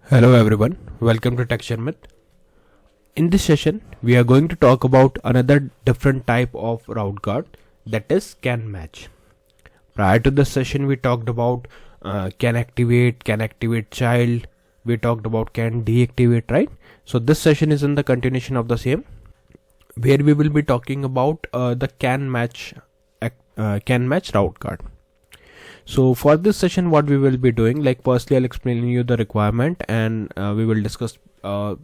Hello everyone, welcome to Sharmit. In this session, we are going to talk about another different type of route guard, that is CanMatch. Prior to this session, we talked about CanActivate child, we talked about CanDeactivate, right? So this session is in the continuation of the same, where we will be talking about the CanMatch route guard. So for this session, what we will be doing, like firstly I'll explain you the requirement, and we will discuss the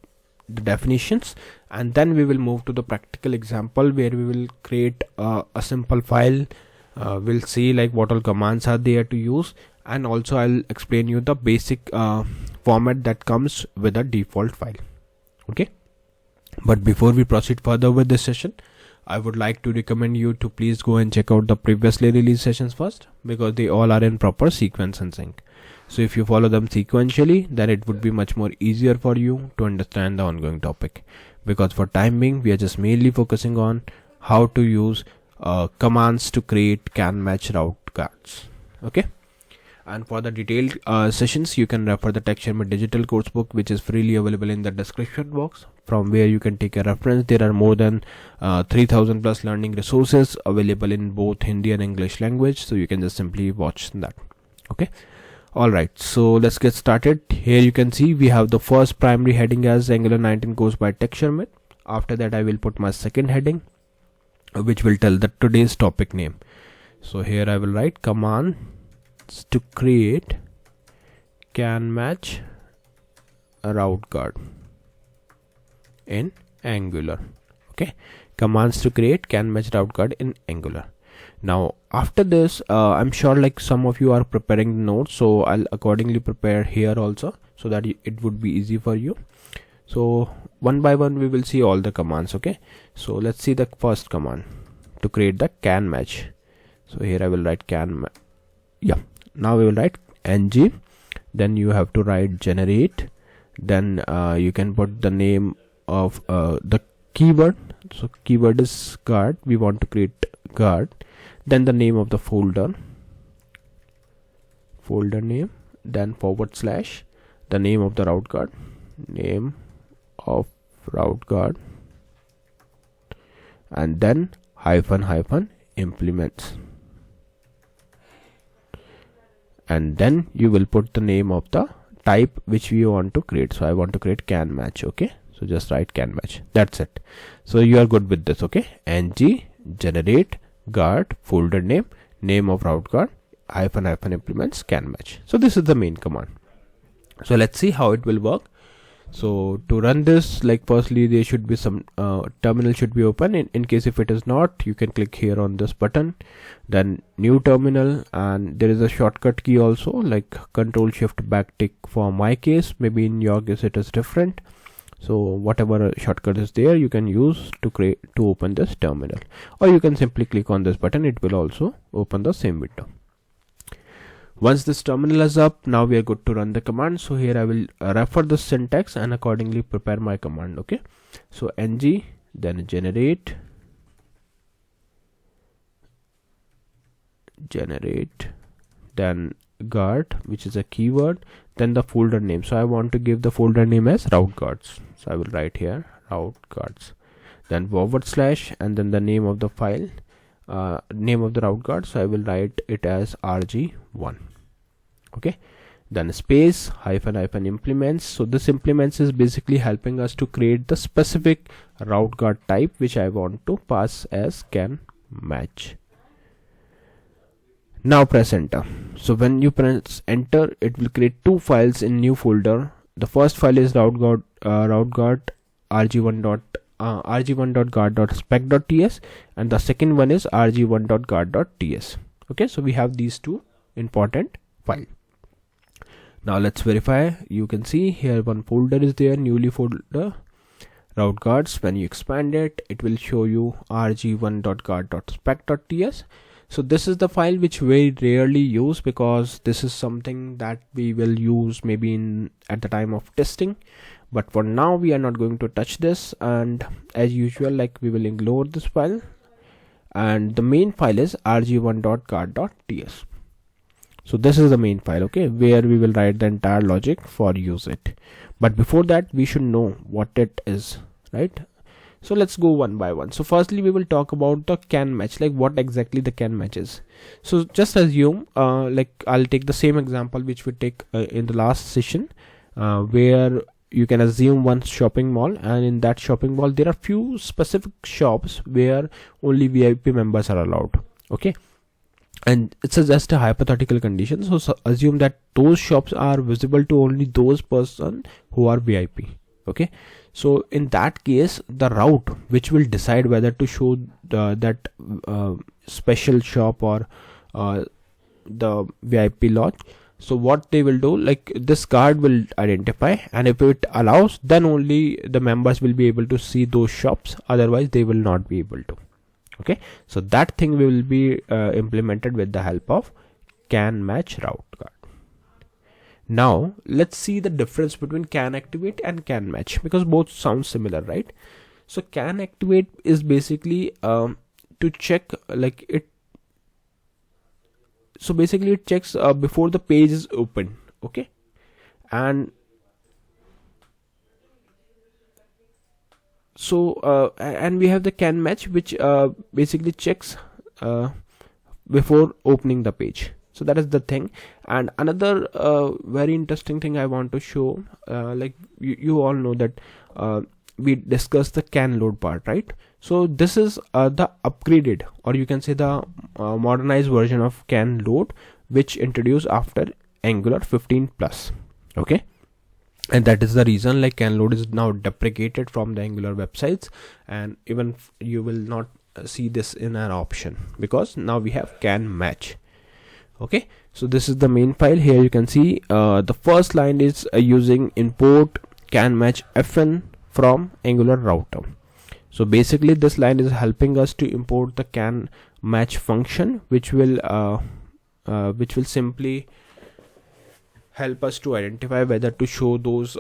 definitions, and then we will move to the practical example where we will create a simple file. We'll see like what all commands are there to use, and also I'll explain you the basic format that comes with a default file. Okay, but before we proceed further with this session, I would like to recommend you to please go and check out the previously released sessions first, because they all are in proper sequence and sync. So if you follow them sequentially, then it would be much more easier for you to understand the ongoing topic, because for time being we are just mainly focusing on how to use commands to create CanMatch route guards. Okay, and for the detailed sessions, you can refer the Sharmit digital course book, which is freely available in the description box, from where you can take a reference. There are more than 3000 plus learning resources available in both Hindi and English language, so you can just simply watch that. Okay, alright, so let's get started. Here you can see we have the first primary heading as Angular 19 course by Sharmit. After that I will put my second heading, which will tell the today's topic name. So here I will write command to create CanMatch route guard in Angular. Okay, commands to create CanMatch route guard in Angular. Now after this, I'm sure like some of you are preparing the notes, so I'll accordingly prepare here also, so that it would be easy for you. So one by one we will see all the commands. Okay, so let's see the first command to create the CanMatch. So here I will write now we will write ng, then you have to write generate, then you can put the name of the keyword. So keyword is guard, we want to create guard, then the name of the folder name, then / the name of the route guard, and then -- implements, and then you will put the name of the type which we want to create. So I want to create CanMatch. Okay, so just write CanMatch, that's it. So you are good with this. Okay, ng generate guard folder name of route guard -- implements CanMatch. So this is the main command. So let's see how it will work. So to run this, like firstly there should be some terminal should be open. In case if it is not, you can click here on this button, then new terminal, and there is a shortcut key also, like Ctrl+Shift+backtick for my case. Maybe in your case it is different. So whatever shortcut is there, you can use to open this terminal, or you can simply click on this button, it will also open the same window. Once this terminal is up, now we are good to run the command. So here I will refer the syntax and accordingly prepare my command. Okay, so ng, then generate, then guard, which is a keyword, then the folder name. So I want to give the folder name as route guards, so I will write here route guards, then / and then the name of the file, name of the route guard. So I will write it as rg1. Okay, then space -- implements. So this implements is basically helping us to create the specific route guard type which I want to pass as CanMatch. Now press enter. So when you press enter, it will create two files in new folder. The first file is route guard rg1.guard.spec.ts, and the second one is rg1.guard.ts. Okay, so we have these two important files. Now let's verify. You can see here one folder is there, newly folder route guards. When you expand it, it will show you rg1.guard.spec.ts. So this is the file which we rarely use, because this is something that we will use maybe at the time of testing, but for now we are not going to touch this, and as usual, like we will ignore this file, and the main file is rg1.guard.ts. So this is the main file, okay, where we will write the entire logic for use it. But before that, we should know what it is, right? So let's go one by one. So firstly, we will talk about the CanMatch, like what exactly the CanMatch is. So just assume, like I'll take the same example which we take in the last session, where you can assume one shopping mall, and in that shopping mall there are few specific shops where only VIP members are allowed, okay, and it's just a hypothetical condition. So assume that those shops are visible to only those person who are VIP, okay. So in that case, the route which will decide whether to show that special shop or the VIP lot, so what they will do, like this guard will identify, and if it allows, then only the members will be able to see those shops, otherwise they will not be able to, okay. So that thing will be implemented with the help of CanMatch Route Guard. Now let's see the difference between CanActivate and CanMatch, because both sound similar, right? So CanActivate is basically to check, like it, so basically it checks before the page is open, okay, and so and we have the CanMatch, which basically checks before opening the page. So that is the thing. And another very interesting thing I want to show, like you all know that we discussed the can load part, right? So this is the upgraded, or you can say the modernized version of can load, which introduced after Angular 15 plus, okay. And that is the reason, like can load is now deprecated from the Angular websites, and even you will not see this in an option, because now we have CanMatch. Okay, so this is the main file. Here you can see the first line is using import CanMatch FN from Angular router. So basically this line is helping us to import the CanMatch function, which will simply help us to identify whether to show those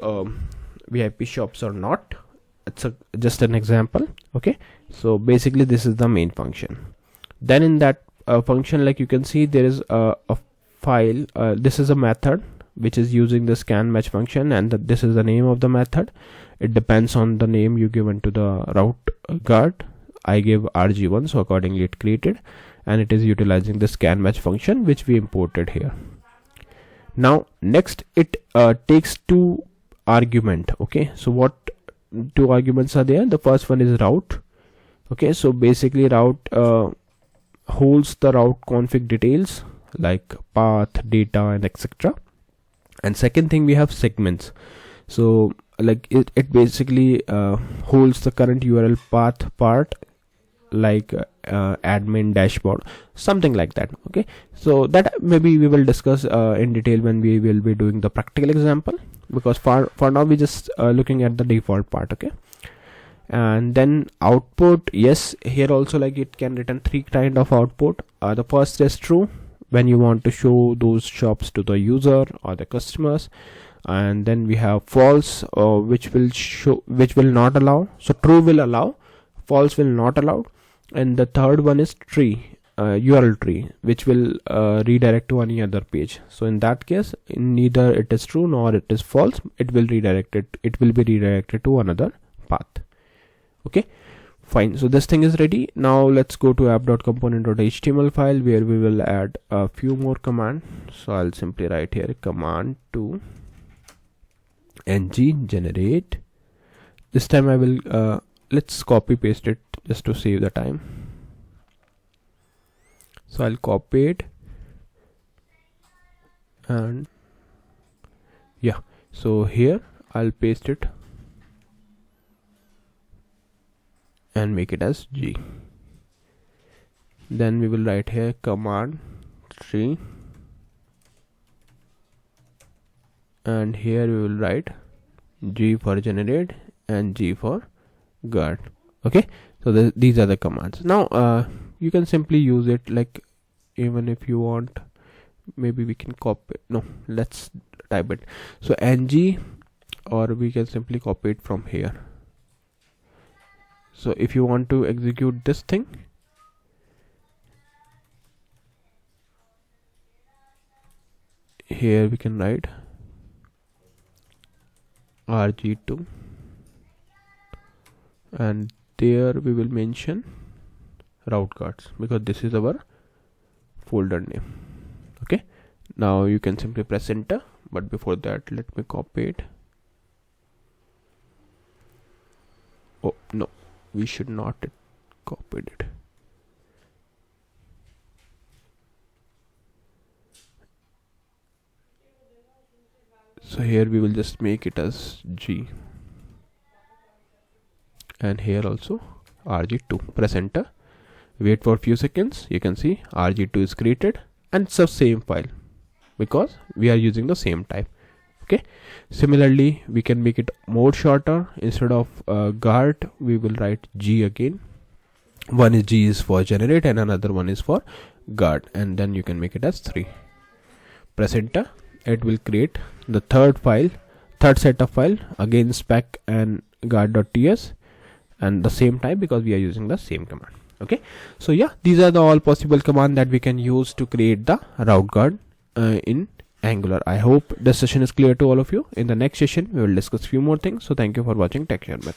VIP shops or not. It's just an example, okay. So basically this is the main function. Then in that function, like you can see, there is a file, this is a method which is using this CanMatch function, and this is the name of the method. It depends on the name you given to the route guard. I gave RG1, so accordingly it created, and it is utilizing this CanMatch function which we imported here. Now next it takes two argument, okay. So what two arguments are there? The first one is route, okay. So basically route holds the route config details like path, data, and etc. And second thing, we have segments. So like it basically holds the current URL path part, like admin dashboard, something like that, okay. So that maybe we will discuss in detail when we will be doing the practical example, because for now we just looking at the default part, okay. And then output, yes, here also like it can return three kind of output. The first is true, when you want to show those shops to the user or the customers, and then we have false, which will not allow. So true will allow, false will not allow. And the third one is tree, URL tree, which will redirect to any other page. So in that case, neither it is true nor it is false, it will be redirected to another path. Okay, fine. So this thing is ready. Now let's go to app.component.html file, where we will add a few more commands. So I'll simply write here command to ng generate. This time I will let's copy paste it just to save the time. So I'll copy it, and yeah, so here I'll paste it and make it as G. Then we will write here command tree, and here we will write G for generate and G for guard. Okay, so these are the commands. Now you can simply use it, like even if you want, maybe we can copy, no, let's type it. So ng, or we can simply copy it from here. So if you want to execute this thing, here we can write rg2, and there we will mention route guards because this is our folder name. Okay, now you can simply press enter, but before that let me copy it. Oh no, we should not copy it. So here we will just make it as G, and here also rg2. Press enter, wait for a few seconds. You can see rg2 is created, and it's the same file because we are using the same type. Okay, similarly we can make it more shorter. Instead of guard, we will write G again. One is G is for generate and another one is for guard, and then you can make it as 3. Press enter, it will create the third set of file, again spec and guard.ts, and the same type because we are using the same command. Okay, so yeah, these are the all possible commands that we can use to create the route guard in Angular. I hope this session is clear to all of you. In the next session we will discuss few more things. So thank you for watching Tech Sharmit.